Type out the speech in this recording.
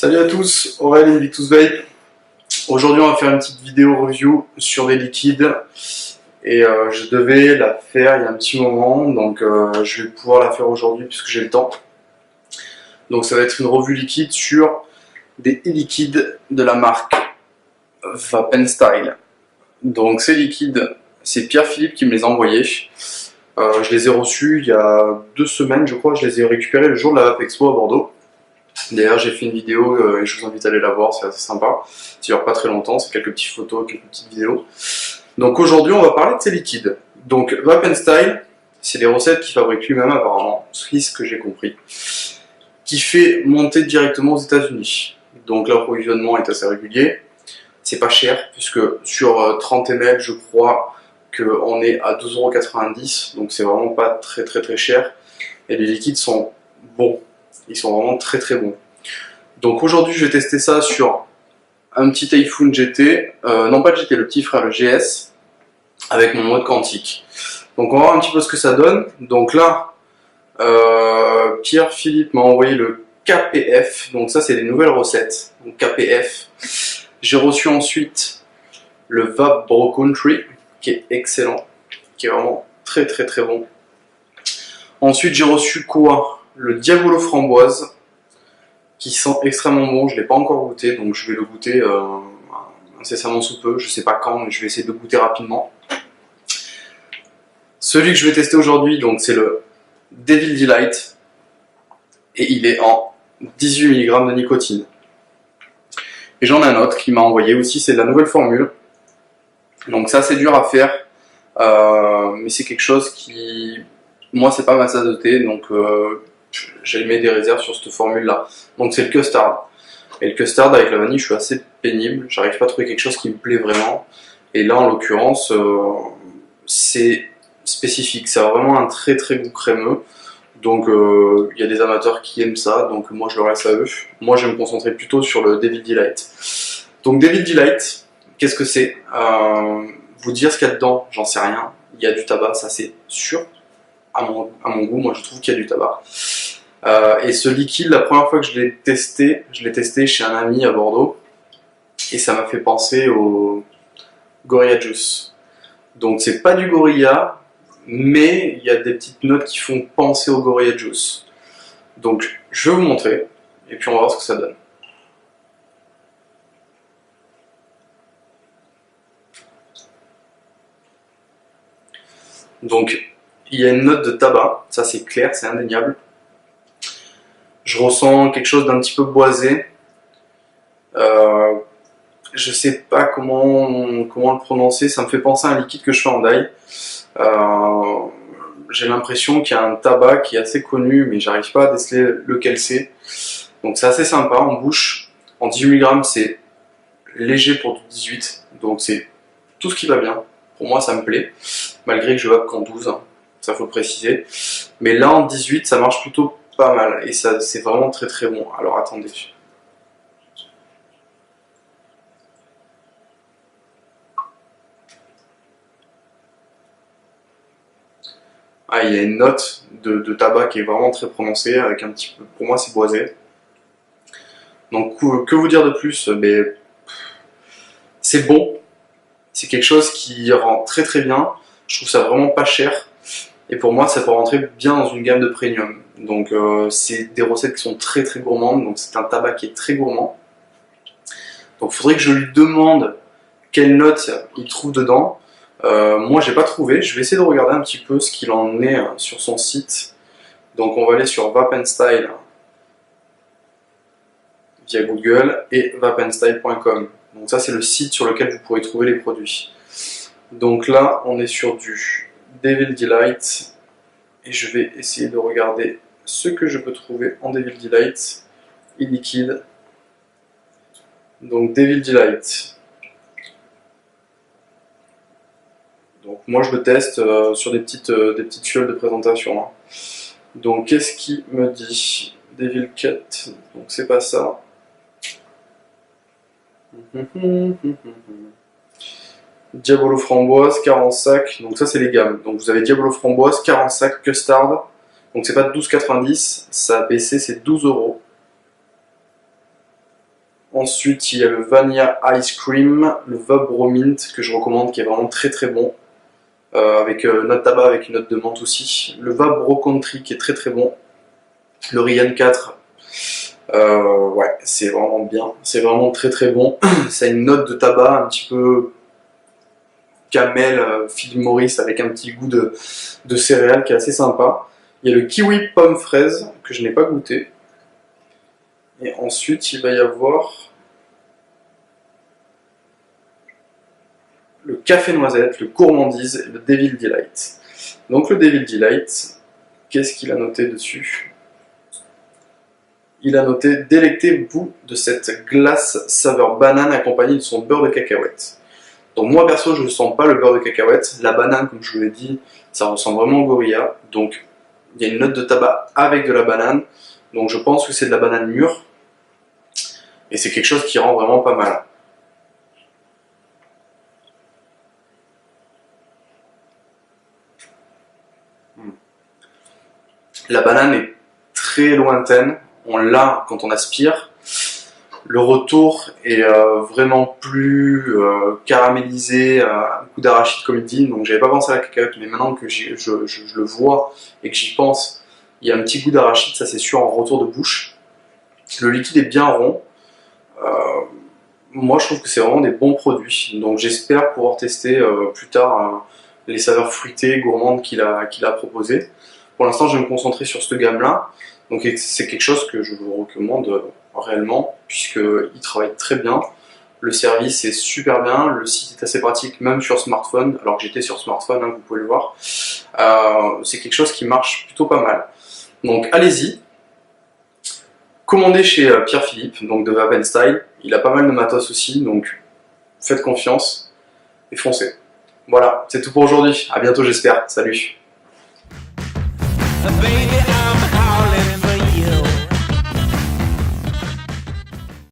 Salut à tous, Aurel Invictus Vape. Aujourd'hui on va faire une petite vidéo review sur des liquides et je devais la faire il y a un petit moment, donc je vais pouvoir la faire aujourd'hui puisque j'ai le temps. Donc ça va être une revue liquide sur des liquides de la marque Vapenstyle. Donc ces liquides, c'est Pierre-Philippe qui me les a envoyés. Je les ai reçus il y a 2 semaines je crois, je les ai récupérés le jour de la Vape Expo à Bordeaux. D'ailleurs j'ai fait une vidéo et je vous invite à aller la voir, c'est assez sympa. Ça dure pas très longtemps, c'est quelques petites photos, quelques petites vidéos. Donc aujourd'hui on va parler de ces liquides. Donc Vapenstyle, c'est des recettes qu'il fabrique lui-même apparemment, c'est ce que j'ai compris, qui fait monter directement aux États-Unis. Donc l'approvisionnement est assez régulier, c'est pas cher puisque sur 30 ml je crois qu'on est à 12,90 €, donc c'est vraiment pas très cher. Et les liquides sont bons. Ils sont vraiment très bons. Donc aujourd'hui je vais tester ça sur un petit iPhone GT, non pas le GT, le petit frère, le GS, avec mon mode quantique. Donc on va voir un petit peu ce que ça donne. Donc là, Pierre-Philippe m'a envoyé le KPF, donc ça c'est les nouvelles recettes, donc KPF. J'ai reçu ensuite le Vape Bro Country, qui est excellent, qui est vraiment très bon. Ensuite j'ai reçu quoi? Le Diabolo Framboise, qui sent extrêmement bon, je ne l'ai pas encore goûté, donc je vais le goûter incessamment sous peu, je sais pas quand, mais je vais essayer de le goûter rapidement. Celui que je vais tester aujourd'hui, donc c'est le Devil Delight, et il est en 18 mg de nicotine. Et j'en ai un autre qui m'a envoyé aussi, c'est de la nouvelle formule, donc c'est assez dur à faire, mais c'est quelque chose qui, moi c'est pas ma tasse de thé, donc j'ai mis des réserves sur cette formule là. Donc c'est le custard. Et le custard avec la vanille je suis assez pénible, j'arrive pas à trouver quelque chose qui me plaît vraiment. Et là en l'occurrence c'est spécifique, ça a vraiment un très goût crémeux. Donc il y a des amateurs qui aiment ça, donc moi je le laisse à eux. Moi je vais me concentrer plutôt sur le Devil Delight. Donc Devil Delight, qu'est-ce que c'est? Vous dire ce qu'il y a dedans, j'en sais rien. Il y a du tabac, ça c'est sûr. À mon goût, moi je trouve qu'il y a du tabac. Et ce liquide, la première fois que je l'ai testé chez un ami à Bordeaux, et ça m'a fait penser au Gorilla Juice. Donc c'est pas du Gorilla, mais il y a des petites notes qui font penser au Gorilla Juice. Donc je vais vous montrer, et puis on va voir ce que ça donne. Donc il y a une note de tabac, ça c'est clair, c'est indéniable. Je ressens quelque chose d'un petit peu boisé. Je sais pas comment le prononcer, ça me fait penser à un liquide que je fais en dye. J'ai l'impression qu'il y a un tabac qui est assez connu, mais j'arrive pas à déceler lequel c'est. Donc c'est assez sympa en bouche. En 18 mg c'est léger pour du 18, donc c'est tout ce qui va bien. Pour moi ça me plaît, malgré que je vape qu'en 12, hein, ça faut le préciser. Mais là en 18 ça marche plutôt pas mal, et ça c'est vraiment très bon. Alors attendez. Ah, il y a une note de tabac qui est vraiment très prononcée, avec un petit peu, pour moi c'est boisé. Donc que vous dire de plus? C'est bon, c'est quelque chose qui rend très bien, je trouve ça vraiment pas cher, et pour moi ça peut rentrer bien dans une gamme de premium. Donc c'est des recettes qui sont très gourmandes, donc c'est un tabac qui est très gourmand. Donc il faudrait que je lui demande quelle note il trouve dedans. Moi j'ai pas trouvé, je vais essayer de regarder un petit peu ce qu'il en est sur son site. Donc on va aller sur Vapenstyle via Google et vapenstyle.com. Donc ça c'est le site sur lequel vous pourrez trouver les produits. Donc là on est sur du Devil Delight, et je vais essayer de regarder ce que je peux trouver en Devil Delight e-liquide. Donc Devil Delight. Donc moi je le teste sur des petites fioles de présentation. Hein. Donc qu'est-ce qu'il me dit? Devil Cut, donc c'est pas ça. Diabolo Framboise, 40 sacs, donc ça c'est les gammes. Donc vous avez Diabolo Framboise, 40 sacs, Custard, donc c'est pas 12,90, ça a baissé, c'est 12 €. Ensuite, il y a le Vanilla Ice Cream, le Vabro Mint que je recommande, qui est vraiment très très bon. Avec note tabac, avec une note de menthe aussi. Le Vabro Country qui est très très bon. Le Ryan 4, ouais, c'est vraiment bien. C'est vraiment très très bon. Ça a une note de tabac un petit peu camel, Philip Morris, avec un petit goût de céréales qui est assez sympa. Il y a le Kiwi Pomme Fraise que je n'ai pas goûté. Et ensuite, il va y avoir le Café Noisette, le Gourmandise et le Devil Delight. Donc le Devil Delight, qu'est-ce qu'il a noté dessus? Il a noté « Délectez-vous de cette glace saveur banane accompagnée de son beurre de cacahuète ». Donc moi perso, je ne sens pas le beurre de cacahuète. La banane, comme je vous l'ai dit, ça ressemble vraiment au Gorilla. Donc il y a une note de tabac avec de la banane. Donc je pense que c'est de la banane mûre. Et c'est quelque chose qui rend vraiment pas mal. La banane est très lointaine. On l'a quand on aspire. Le retour est vraiment plus caramélisé, un coup d'arachide comme il dit. Donc j'avais pas pensé à la cacahuète, mais maintenant que je le vois et que j'y pense, il y a un petit goût d'arachide, ça c'est sûr, en retour de bouche. Le liquide est bien rond. Moi je trouve que c'est vraiment des bons produits. Donc j'espère pouvoir tester plus tard les saveurs fruitées, gourmandes qu'il a proposées. Pour l'instant je vais me concentrer sur cette gamme-là. Donc c'est quelque chose que je vous recommande réellement, puisqu'il travaille très bien. Le service est super bien, le site est assez pratique, même sur smartphone, alors que j'étais sur smartphone, hein, vous pouvez le voir. C'est quelque chose qui marche plutôt pas mal. Donc allez-y, commandez chez Pierre Philippe, donc de Vapen Style. Il a pas mal de matos aussi, donc faites confiance et foncez. Voilà, c'est tout pour aujourd'hui. À bientôt j'espère. Salut. Baby,